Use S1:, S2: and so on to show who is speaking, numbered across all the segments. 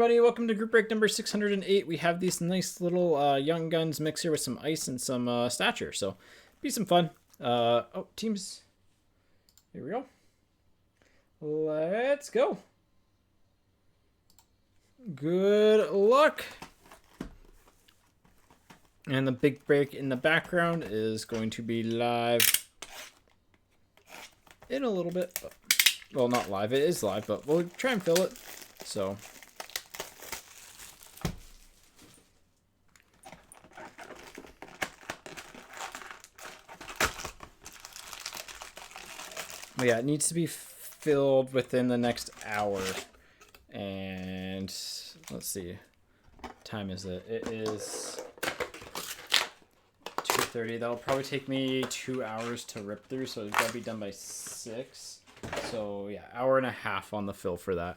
S1: Everybody, welcome to group break number 608. We have these nice little Young Guns mix here with some ice and some Stature, so be some fun. Oh, teams. Here we go. Let's go. Good luck. And the big break in the background is going to be live in a little bit. Well, not live. It is live, but we'll try and fill it. So... yeah, it needs to be filled within the next hour. And let's see. What time is it? It is 2:30. That'll probably take me 2 hours to rip through, so it's got to be done by 6. So yeah, hour and a half on the fill for that.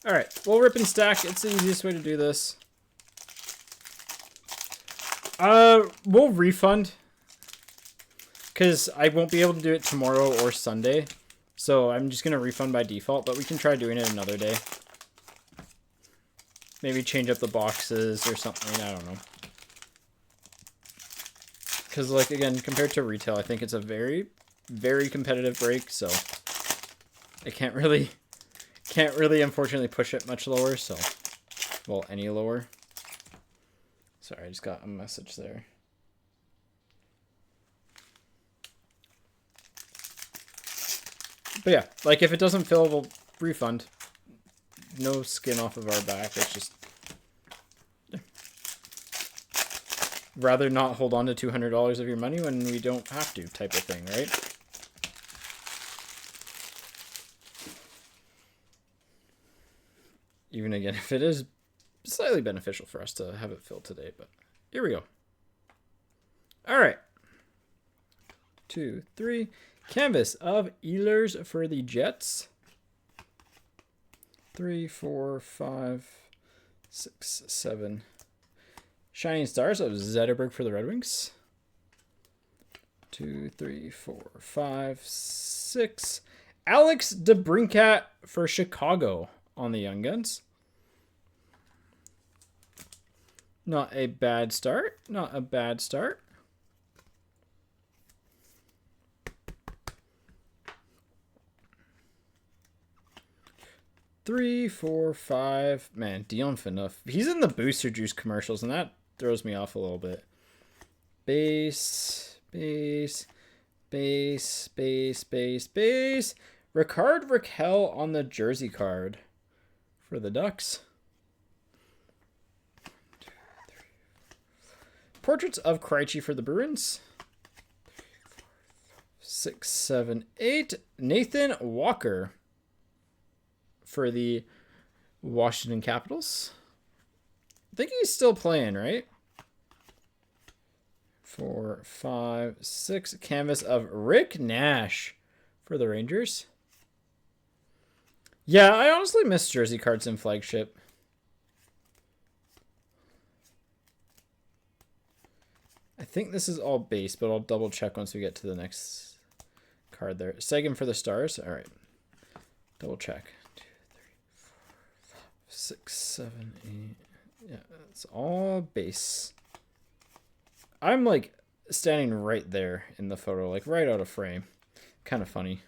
S1: All right, we'll rip and stack. It's the easiest way to do this. We'll refund because I won't be able to do it tomorrow or Sunday. So I'm just going to refund by default, but we can try doing it another day. Maybe change up the boxes or something. I don't know. Because, like, again, compared to retail, I think it's a very, very competitive break. So I can't really, unfortunately, push it much lower. So, well, any lower. Sorry, I just got a message there. But yeah, like if it doesn't fill, we'll refund. No skin off of our back. It's just... yeah. Rather not hold on to $200 of your money when we don't have to type of thing, right? Even again, if it is slightly beneficial for us to have it filled today, but here we go. All right. 2, 3. Canvas of Ehlers for the Jets. 3, 4, 5, 6, 7. Shining Stars of Zetterberg for the Red Wings. 2, 3, 4, 5, 6. Alex DeBrincat for Chicago on the Young Guns. Not a bad start. Not a bad start. Three, 4, 5. Man, Dion Phaneuf. He's in the Booster Juice commercials, and that throws me off a little bit. Base, base, base, base, base, base. Ricard Raquel on the jersey card for the Ducks. Portraits of Krejci for the Bruins. 6, 7, 8. Nathan Walker for the Washington Capitals. I think he's still playing, right? 4, 5, 6. Canvas of Rick Nash for the Rangers. Yeah, I honestly miss jersey cards in Flagship. I think this is all base, but I'll double check once we get to the next card there. Sagan for the Stars. All right. Double check. 2, 3, 4, 5, 6, 7, 8. Yeah, it's all base. I'm like standing right there in the photo, like right out of frame. Kind of funny.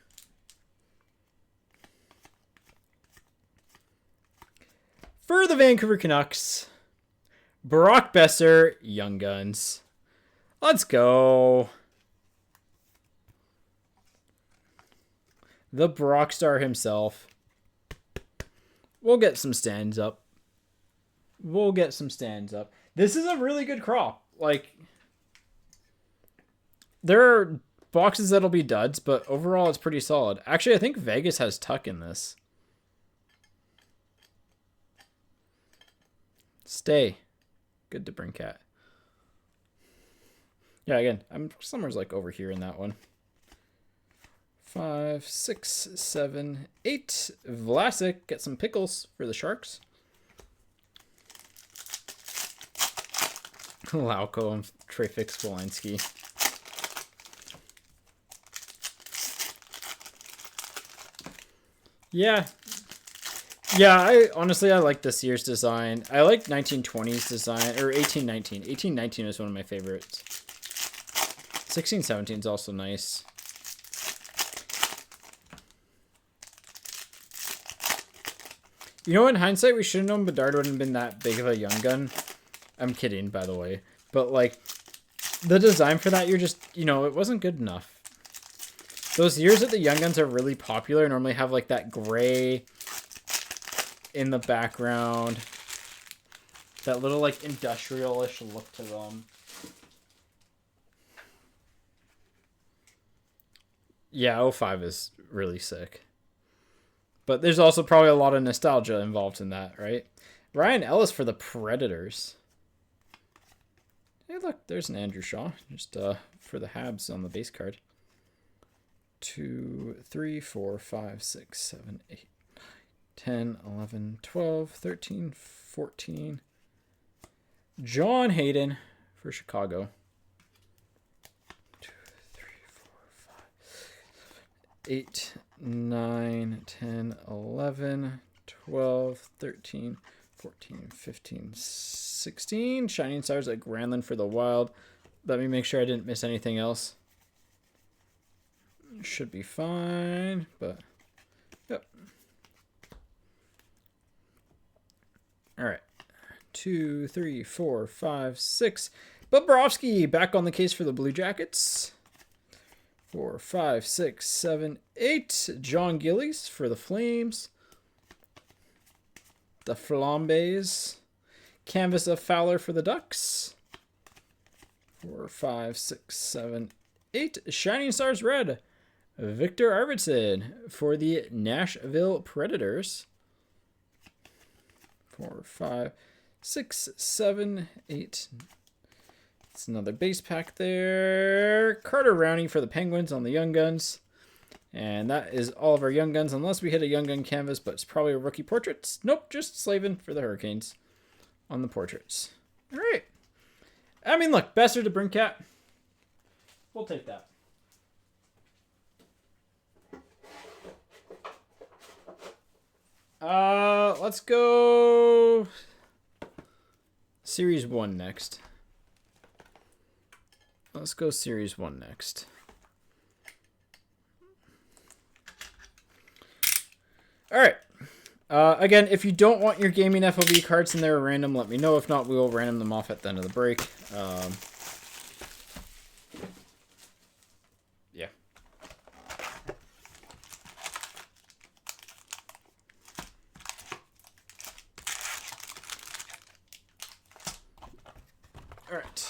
S1: For the Vancouver Canucks, Brock Besser, Young Guns. Let's go. The Brockstar himself. We'll get some stands up. We'll get some stands up. This is a really good crop. Like, there are boxes that'll be duds, but overall it's pretty solid. Actually, I think Vegas has Tuck in this. Stay. Good to bring cat. Yeah, again, I'm somewhere's like over here in that one. 5, 6, 7, 8. Vlasic, get some pickles for the Sharks. Lauko and Trey Fix-Wolinski. Yeah. Yeah, I honestly like this year's design. I like 1920s design, or 1819. 1819 is one of my favorites. 1617 is also nice. You know, in hindsight, we should have known Bedard wouldn't have been that big of a young gun. I'm kidding, by the way. But, like, the design for that year just, you know, it wasn't good enough. Those years that the young guns are really popular normally have, like, that gray in the background. That little, like, industrial-ish look to them. Yeah, 05 is really sick. But there's also probably a lot of nostalgia involved in that, right? Ryan Ellis for the Predators. Hey, look, there's an Andrew Shaw. Just for the Habs on the base card. 2, 3, 4, 5, 6, 7, 8, 9, 10, 11, 12, 13, 14. John Hayden for Chicago. 2, 3, 4, 5, 8, 9, 10, 11, 12, 13, 14, 15, 16. Shining Stars at Granlund for the Wild. Let me make sure I didn't miss anything else. Should be fine, but yep. All right. 2, 3, 4, 5, 6. Bobrovsky back on the case for the Blue Jackets. 4, 5, 6, 7, 8. John Gillies for the Flames. The Flambés. Canvas of Fowler for the Ducks. 4, 5, 6, 7, 8. Shining Stars Red. Victor Arvidsson for the Nashville Predators. 4, 5, 6, 7, 8. It's another base pack there. Carter Rowney for the Penguins on the Young Guns. And that is all of our Young Guns, unless we hit a Young Gun canvas, but it's probably a rookie portraits. Nope, just Slavin for the Hurricanes on the portraits. All right. I mean, look, Besser to Brinkat. We'll take that. Let's go Series 1 next. Let's go Series 1 next. All right. Again, if you don't want your gaming FOB cards in there random, let me know. If not, we will random them off at the end of the break. Yeah. All right.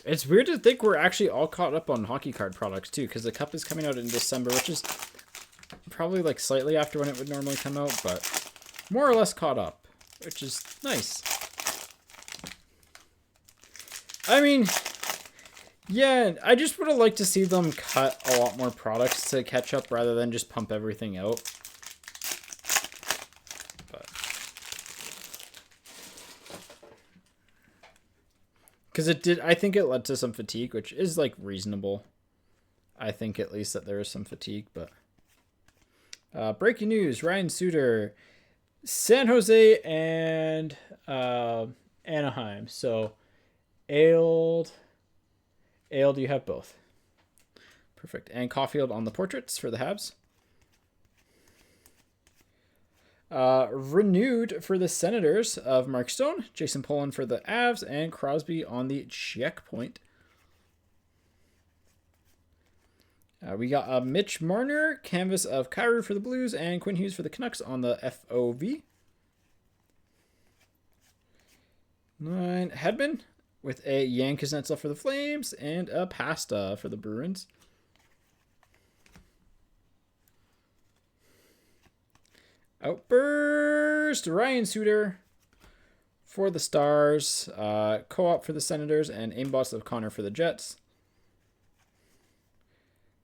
S1: It's weird to think we're actually all caught up on hockey card products too, because the cup is coming out in December, which is probably like slightly after when it would normally come out, but more or less caught up, which is nice. I mean, yeah, I just would have liked to see them cut a lot more products to catch up rather than just pump everything out. Because it did, I think it led to some fatigue, which is like reasonable. I think at least that there is some fatigue, but breaking news: Ryan Suter, San Jose and Anaheim. So, Ailed, you have both. Perfect. And Caulfield on the portraits for the Habs. Renewed for the Senators of Mark Stone, Jason Poland for the Avs, and Crosby on the checkpoint. We got a Mitch Marner, canvas of Kyrou for the Blues, and Quinn Hughes for the Canucks on the FOV. 9 Hedman with a Yan Kuznetsov for the Flames, and a Pasta for the Bruins. Outburst, Ryan Suter for the Stars, Co-op for the Senators, and Aimbots of Connor for the Jets.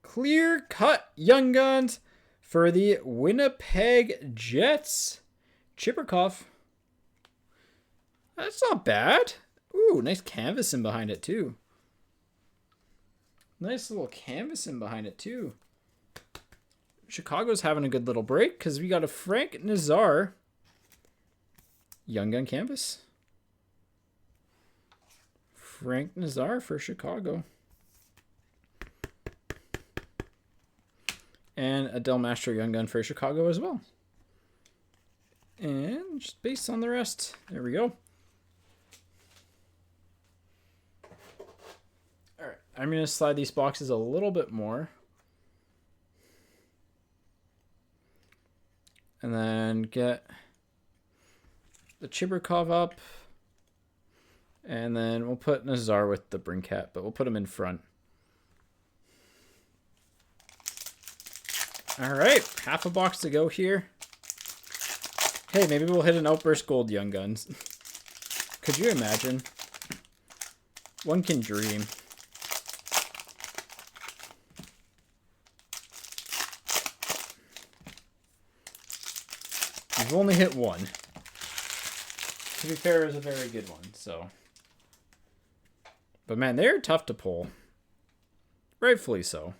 S1: Clear cut Young Guns for the Winnipeg Jets. Chipperkoff. That's not bad. Ooh, nice canvas in behind it too. Nice little canvas in behind it, too. Chicago's having a good little break because we got a Frank Nazar Young Gun canvas. Frank Nazar for Chicago. And a Del Mastro Young Gun for Chicago as well. And just based on the rest. There we go. Alright, I'm going to slide these boxes a little bit more. And then get the Chibrikov up. And then we'll put Nazar with the Brinkat, but we'll put him in front. Alright, half a box to go here. Hey, maybe we'll hit an Outburst Gold Young Guns. Could you imagine? One can dream. We've only hit one. To be fair, it was a very good one, so. But man, they're tough to pull. Rightfully so.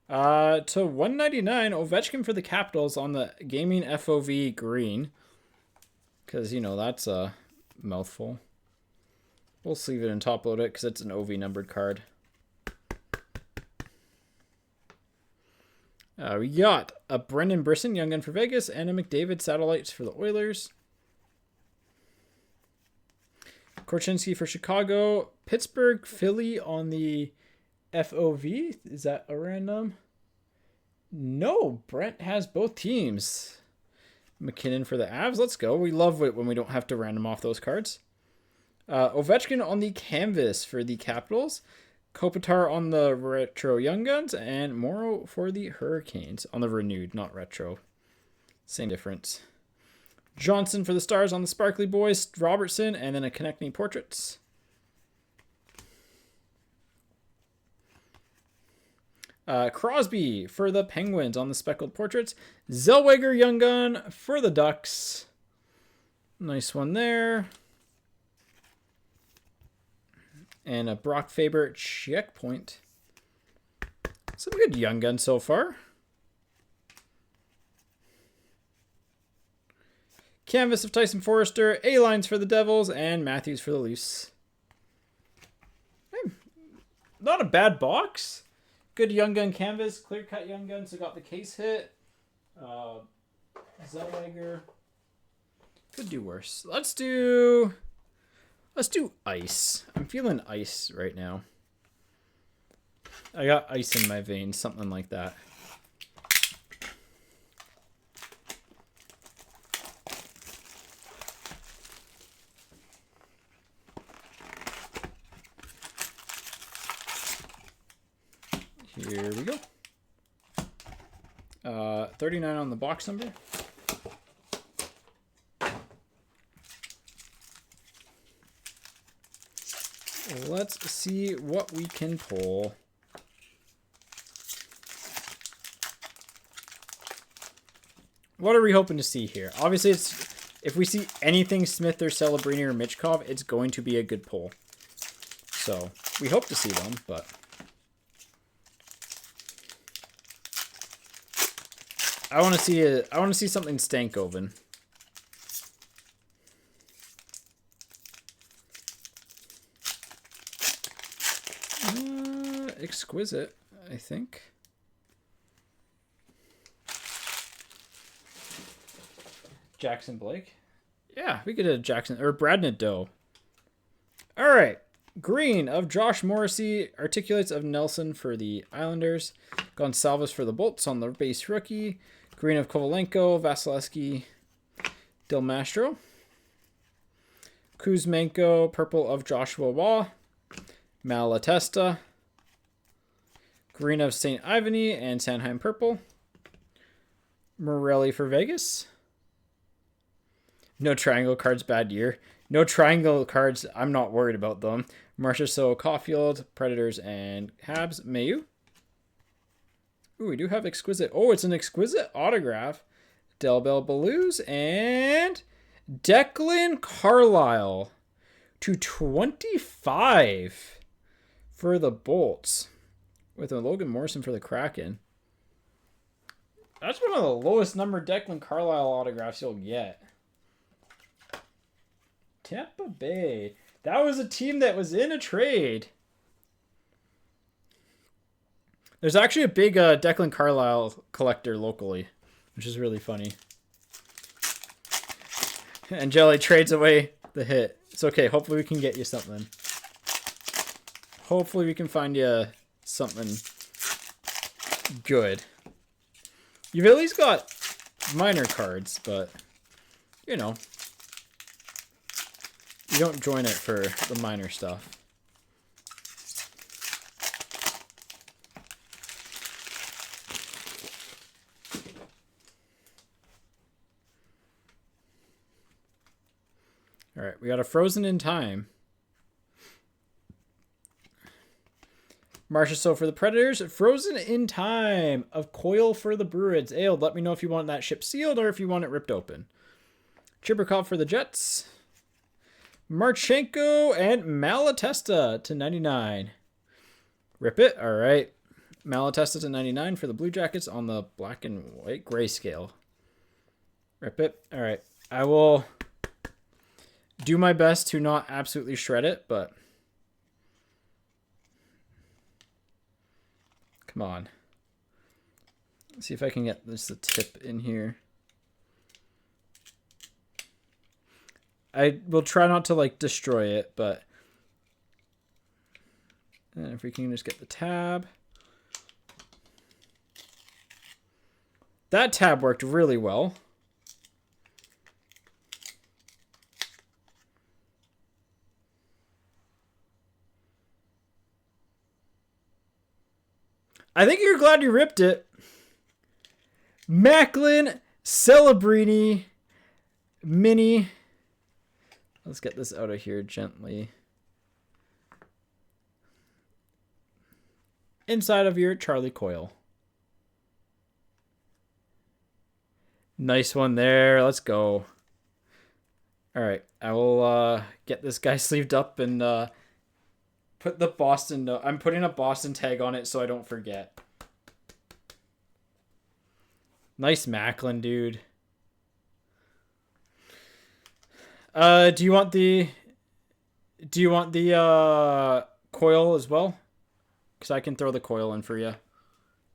S1: To 199, Ovechkin for the Capitals on the Gaming FOV green. Because, you know, that's a mouthful. We'll sleeve it and top load it because it's an OV numbered card. We got a Brendan Brisson Young Gun for Vegas and a McDavid Satellites for the Oilers. Korchinski for Chicago. Pittsburgh Philly on the FOV. Is that a random? No, Brent has both teams. McKinnon for the Avs. Let's go. We love it when we don't have to random off those cards. Ovechkin on the canvas for the Capitals. Kopitar on the retro Young Guns. And Morrow for the Hurricanes on the renewed, not retro. Same difference. Johnson for the Stars on the Sparkly Boys. Robertson. And then a Connecting Portraits. Crosby for the Penguins on the Speckled Portraits. Zellweger Young Gun for the Ducks. Nice one there. And a Brock Faber checkpoint. Some good Young Guns so far. Canvas of Tyson Forrester. A-lines for the Devils. And Matthews for the Leafs. Hey, not a bad box. Good Young Gun canvas, clear cut Young Gun, so got the case hit. Zellweger. Could do worse. Let's do ice. I'm feeling ice right now. I got ice in my veins, something like that. Here we go. 39 on the box number. Let's see what we can pull. What are we hoping to see here? Obviously, if we see anything Smith or Celebrini or Michkov, it's going to be a good pull. So we hope to see them, but. I want to see something Stankoven. Exquisite, I think. Jackson Blake. Yeah, we could have Jackson or Brad Nadeau. All right. Green of Josh Morrissey. Articulates of Nelson for the Islanders. Gonsalves for the Bolts on the base rookie. Green of Kovalenko, Vasilevsky, Del Mastro. Kuzmenko, purple of Joshua Waugh. Malatesta. Green of St. Ivany and Sanheim purple. Morelli for Vegas. No triangle cards, bad year. No triangle cards, I'm not worried about them. Marchessault, Caulfield, Predators, and Habs. Mayu. Ooh, we do have exquisite. Oh, it's an exquisite autograph. Del Bell Blues and Declan Carlisle to 25. for the Bolts with a Logan Morrison for the Kraken. That's one of the lowest numbered Declan Carlisle autographs you'll get. Tampa Bay. That was a team that was in a trade. There's actually a big Declan Carlisle collector locally, which is really funny. And Jelly trades away the hit. It's okay. Hopefully we can get you something. Hopefully we can find you something good. You've at least got minor cards, but, you know, you don't join it for the minor stuff. All right, we got a Frozen in Time. Marcia So for the Predators. Frozen in Time of Coil for the Bruins. Ale, let me know if you want that ship sealed or if you want it ripped open. Chibrikov for the Jets. Marchenko and Malatesta to 99. Rip it. All right. Malatesta to 99 for the Blue Jackets on the black and white grayscale. Rip it. All right. I will do my best to not absolutely shred it, but come on. Let's see if I can get this the tip in here. I will try not to like destroy it, but and if we can just get the tab. That tab worked really well. I think you're glad you ripped it. Macklin, Celebrini, Mini. Let's get this out of here gently. Inside of your Charlie Coyle. Nice one there. Let's go. All right. I will get this guy sleeved up and put the Boston. I'm putting a Boston tag on it so I don't forget. Nice Macklin, dude. Do you want the coil as well? Because I can throw the coil in for you.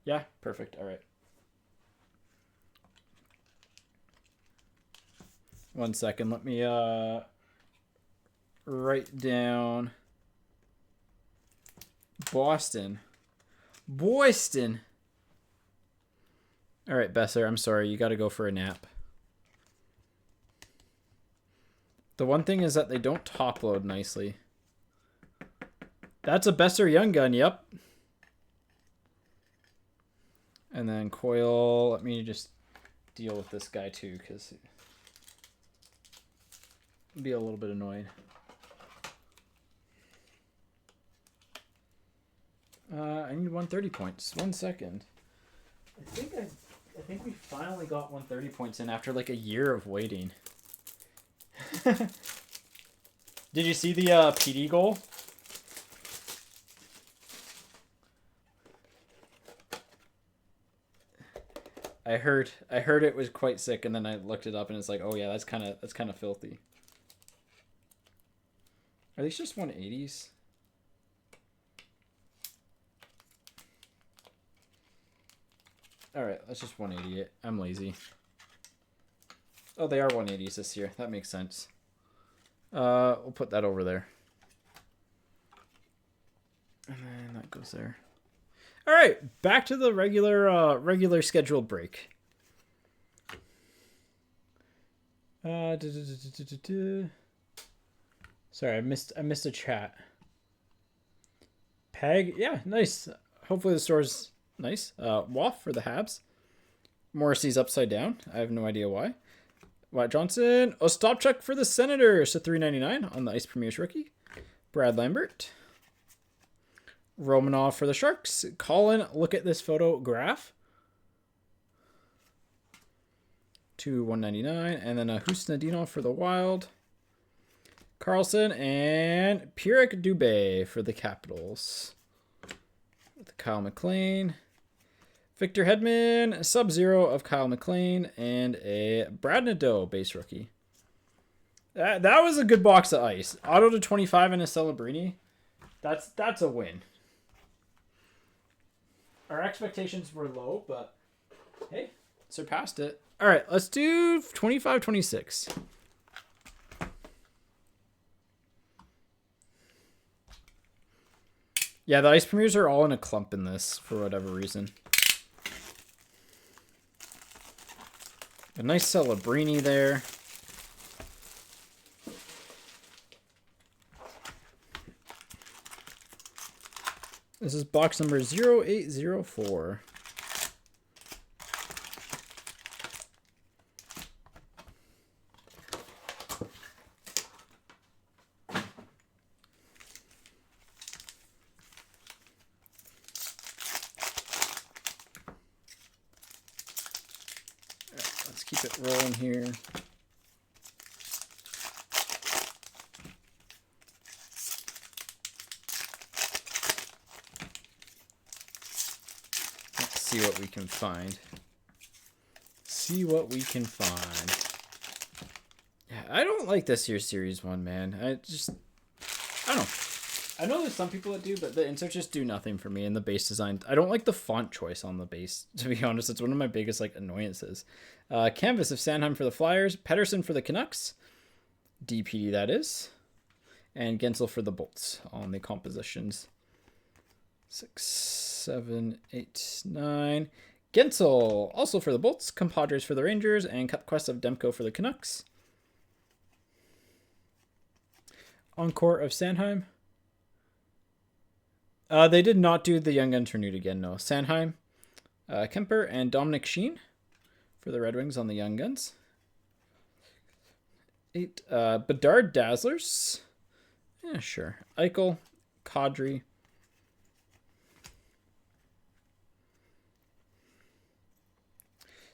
S1: Yeah, perfect. All right. 1 second. Let me write down Boston. Boyston. All right, Besser, I'm sorry. You got to go for a nap. The one thing is that they don't top load nicely. That's a Besser Young Gun, yep. And then coil, let me just deal with this guy too, because he'll be a little bit annoyed. I need 130 points. 1 second. I think we finally got 130 points in after like a year of waiting. Did you see the PD goal? I heard it was quite sick, and then I looked it up, and it's like, oh yeah, that's kind of filthy. Are these just 180s? All right, let's just 180 it. I'm lazy. Oh, they are 180s this year. That makes sense. We'll put that over there. And then that goes there. All right, back to the regular scheduled break. Sorry, I missed a chat. Peg, yeah, nice. Hopefully the store's nice. Waff for the Habs. Morrissey's upside down. I have no idea why. Wyatt Johnson. Ostapchuk for the Senators to 399 on the Ice Premier's rookie. Brad Lambert. Romanov for the Sharks. Colin, look at this photograph. To 199. And then Husnadinov for the Wild. Carlson, and Pierrick Dubé for the Capitals. With Kyle McLean. Victor Hedman, Sub-Zero of Kyle McLean, and a Brad Nadeau base rookie. That was a good box of ice. Auto to 25 and a Celebrini. That's a win. Our expectations were low, but hey, surpassed it. All right, let's do 25-26. Yeah, the ice premieres are all in a clump in this for whatever reason. A nice Celebrini there. This is box number 0804. Let's keep it rolling here. See what we can find. See what we can find. Yeah, I don't like this year's Series 1, man. I don't know. I know there's some people that do, but the inserts just do nothing for me. And the base design, I don't like the font choice on the base, to be honest. It's one of my biggest annoyances. Canvas of Sanheim for the Flyers. Pettersson for the Canucks. DPD, that is. And Gensel for the Bolts on the compositions. 6, 7, 8, 9. Gensel, also for the Bolts. Compadres for the Rangers. And Cup Quest of Demko for the Canucks. Encore of Sanheim. They did not do the Young Guns renewed again, no. Sanheim, Kemper, and Dominic Sheen for the Red Wings on the Young Guns. 8. Bedard Dazzlers. Yeah, sure. Eichel, Kadri.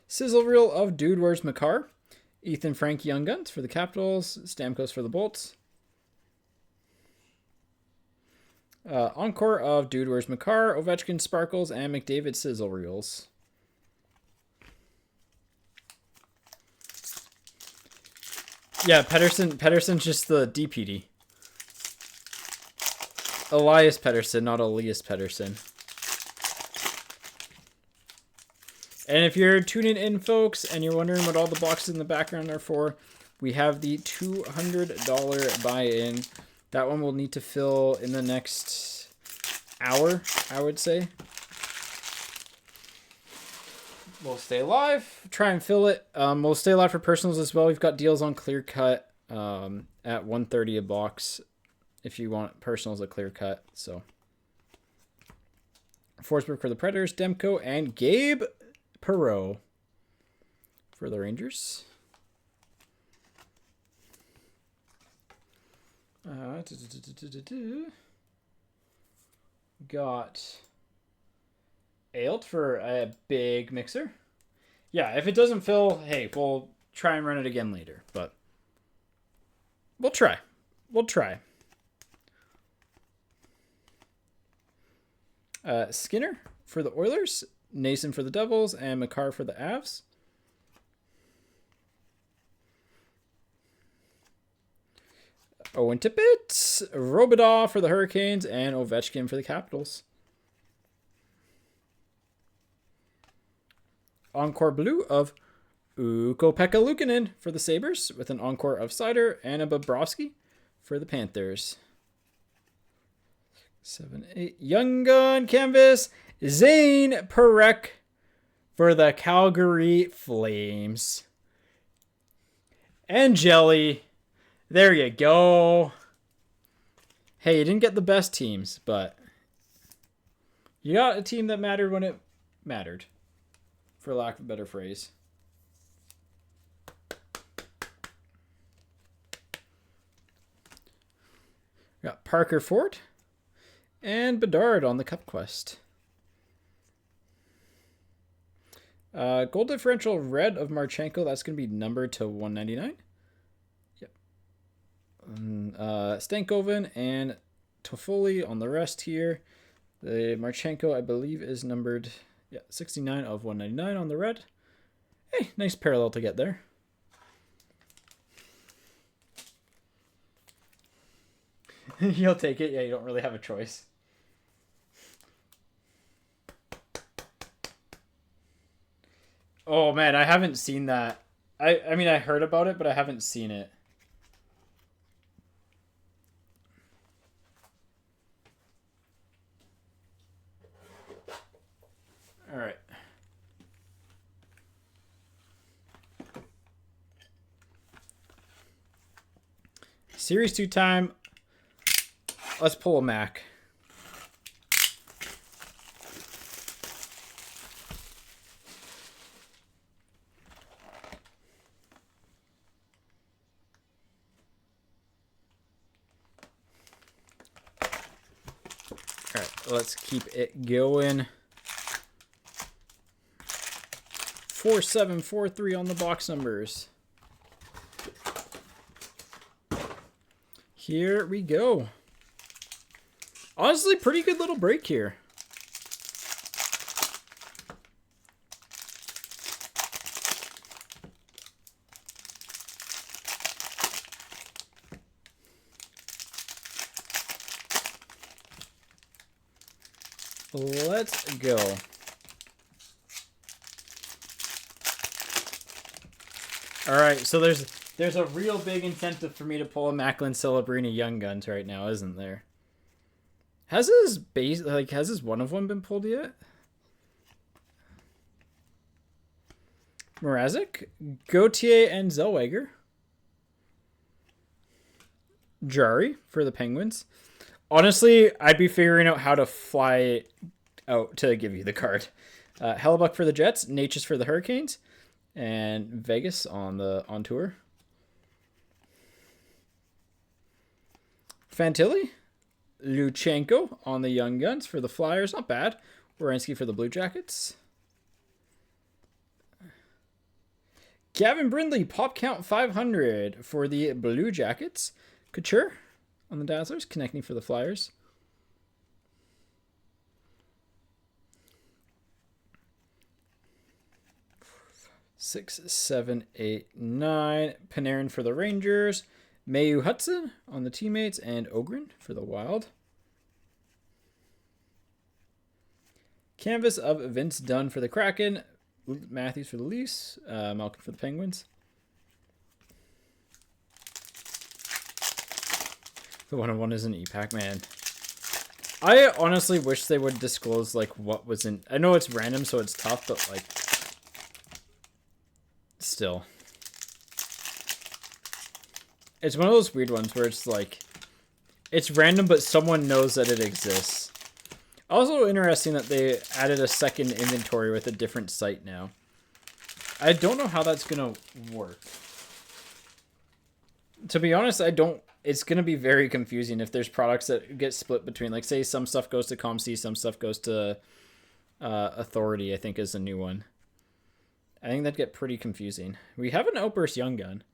S1: Sizzle Reel of Dude Where's Makar. Ethan Frank Young Guns for the Capitals. Stamkos for the Bolts. Encore of Dude Where's Makar, Ovechkin Sparkles, and McDavid Sizzle Reels. Yeah, Pettersson's just the DPD. Elias Pettersson, not Elias Pettersson. And if you're tuning in, folks, and you're wondering what all the boxes in the background are for, we have the $200 buy-in. That one will need to fill in the next hour, I would say. We'll stay live. Try and fill it. We'll stay live for personals as well. We've got deals on Clear Cut at $130 a box if you want personals at Clear Cut. So Forsberg for the Predators, Demko, and Gabe Perreault for the Rangers. Got Ailt for a big mixer. Yeah, if it doesn't fill, hey, we'll try and run it again later, but we'll try. Skinner for the Oilers, Nason for the Devils, and Makar for the Avs. Owen Tippett, Robidaw for the Hurricanes, and Ovechkin for the Capitals. Encore Blue of Ukko-Pekka Luukkonen for the Sabres, with an encore of Sider, and a Bobrovsky for the Panthers. 7, 8. Young Gun Canvas, Zane Parekh for the Calgary Flames. And Jelly. There you go. Hey, you didn't get the best teams, but you got a team that mattered when it mattered, for lack of a better phrase. We got Parker Ford and Bedard on the Cup Quest. Goal differential red of Marchenko. That's going to be numbered to 199. Yep. Stankoven and Toffoli on the rest here. The Marchenko, I believe, is numbered 69 of 199 on the red. Hey, nice parallel to get there. You'll take it. Yeah, you don't really have a choice. Oh, man, I haven't seen that. I mean, I heard about it, but I haven't seen it. All right. Series 2 time. Let's pull a Mac. All right, let's keep it going. 4743 on the box numbers. Here we go. Honestly, pretty good little break here. Let's go. All right, so there's a real big incentive for me to pull a Macklin Celebrini Young Guns right now, isn't there? Has his one of one been pulled yet? Mrazek, Gauthier, and Zellweger. Jari for the Penguins. Honestly, I'd be figuring out how to fly out to give you the card. Hellebuck for the Jets, Natchez for the Hurricanes, and Vegas on tour. Fantilli, Luchenko on the Young Guns for the Flyers, not bad. Werenski for the Blue Jackets. Gavin Brindley, pop count 500 for the Blue Jackets. Couture on the Dazzlers, connecting for the Flyers. Six, seven, eight, nine. Panarin for the Rangers. Mayu Hudson on the Teammates, and Ogren for the Wild. Canvas of Vince Dunn for the Kraken. Matthews for the Leafs. Malkin for the Penguins. The 1-on-1 is an E-Pack, man. I honestly wish they would disclose, like, what was in... I know it's random, so it's tough, but, like... Still. It's one of those weird ones where it's, like... It's random, but someone knows that it exists. Also interesting that they added a second inventory with a different site now. I don't know how that's going to work. To be honest, I don't... It's going to be very confusing if there's products that get split between, like, say some stuff goes to ComC, some stuff goes to Authority, I think is a new one. I think that'd get pretty confusing. We have an Outburst Young Gun.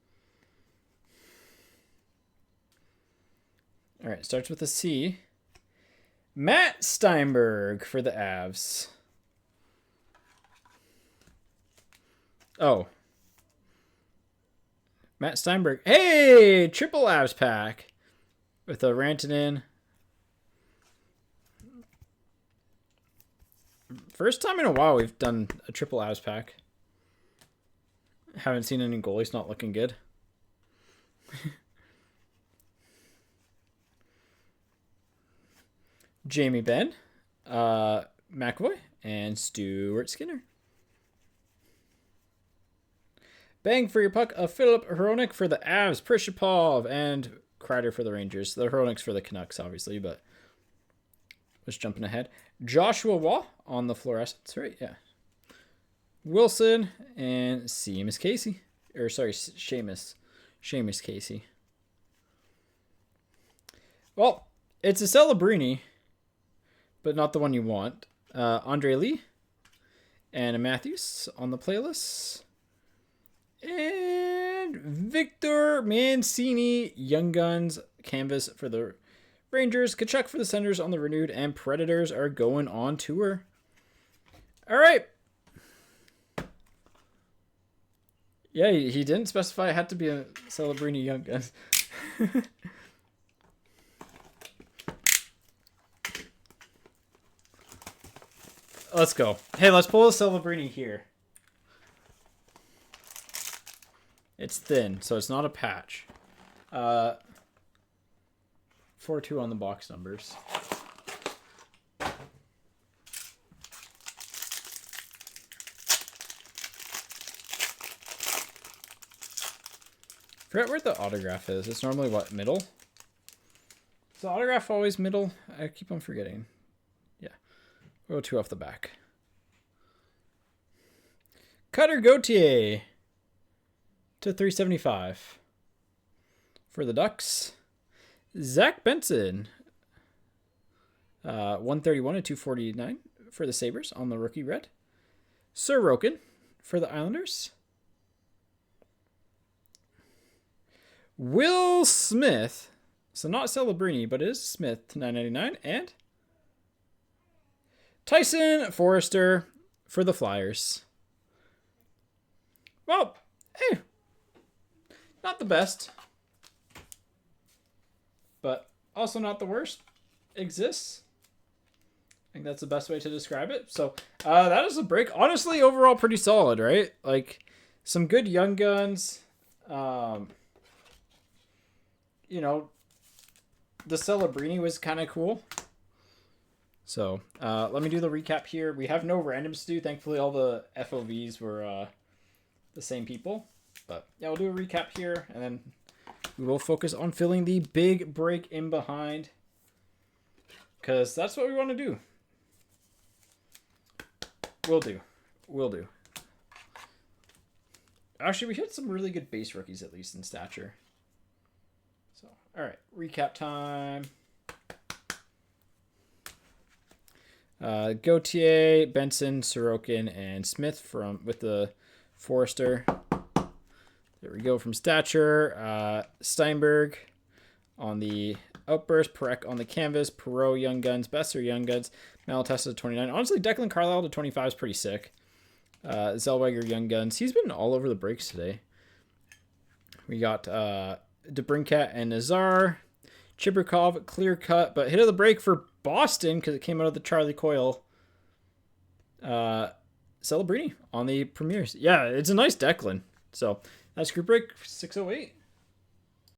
S1: All right, starts with a C. Matt Steinberg for the Avs. Oh. Matt Steinberg. Hey! Triple Avs pack. With a Rantanen. First time in a while we've done a triple Avs pack. Haven't seen any goalies not looking good. Jamie Benn. McAvoy. And Stuart Skinner. Bang for your puck of Philip Hronik for the Avs, Prishapov, and Kreider for the Rangers. The Hronik's for the Canucks, obviously, but just jumping ahead. Joshua Waugh on the fluorescents, right? Yeah. Wilson and Seamus Casey. Or, sorry, Seamus Casey. Well, it's a Celebrini, but not the one you want. Andre Lee and a Matthews on the playlist. And Victor Mancini, Young Guns canvas for the Rangers, Kachuk for the Senators on the renewed, and Predators are going on tour. All right. Yeah, he didn't specify it had to be a Celebrini Young Guns. Let's go. Hey, let's pull a Celebrini here. It's thin, so it's not a patch. 4-2 on the box numbers. Forget where the autograph is. It's normally what, middle? Is the autograph always middle? I keep on forgetting. Yeah. We'll go 2 off the back. Cutter Gauthier to 375 for the Ducks. Zach Benson, 131 to 249 for the Sabres on the rookie red. Sorokin for the Islanders. Will Smith, so not Celebrini, but it is Smith to 999, and Tyson Forrester for the Flyers. Well, hey, not the best, but also not the worst. Exists. I think that's the best way to describe it. So that is a break. Honestly, overall pretty solid, right? Like some good Young Guns. You know, the Celebrini was kind of cool. So let me do the recap here. We have no randoms to do. Thankfully, all the FOVs were the same people. But yeah, we'll do a recap here, and then we will focus on filling the big break in behind, because that's what we want to do. We'll do. Actually, we hit some really good base rookies, at least in Stature. So, all right, recap time. Gauthier, Benson, Sorokin, and Smith with the Forrester. There we go from Stature. Steinberg on the Outburst. Perek on the canvas. Perot Young Guns. Besser Young Guns. Malatesta to 29. Honestly, Declan Carlisle to 25 is pretty sick. Zellweger Young Guns. He's been all over the breaks today. We got DeBrincat and Nazar. Chibrikov, clear cut, but hit of the break for Boston because it came out of the Charlie Coyle. Celebrini on the premieres. Yeah, it's a nice Declan. So that's group break 608.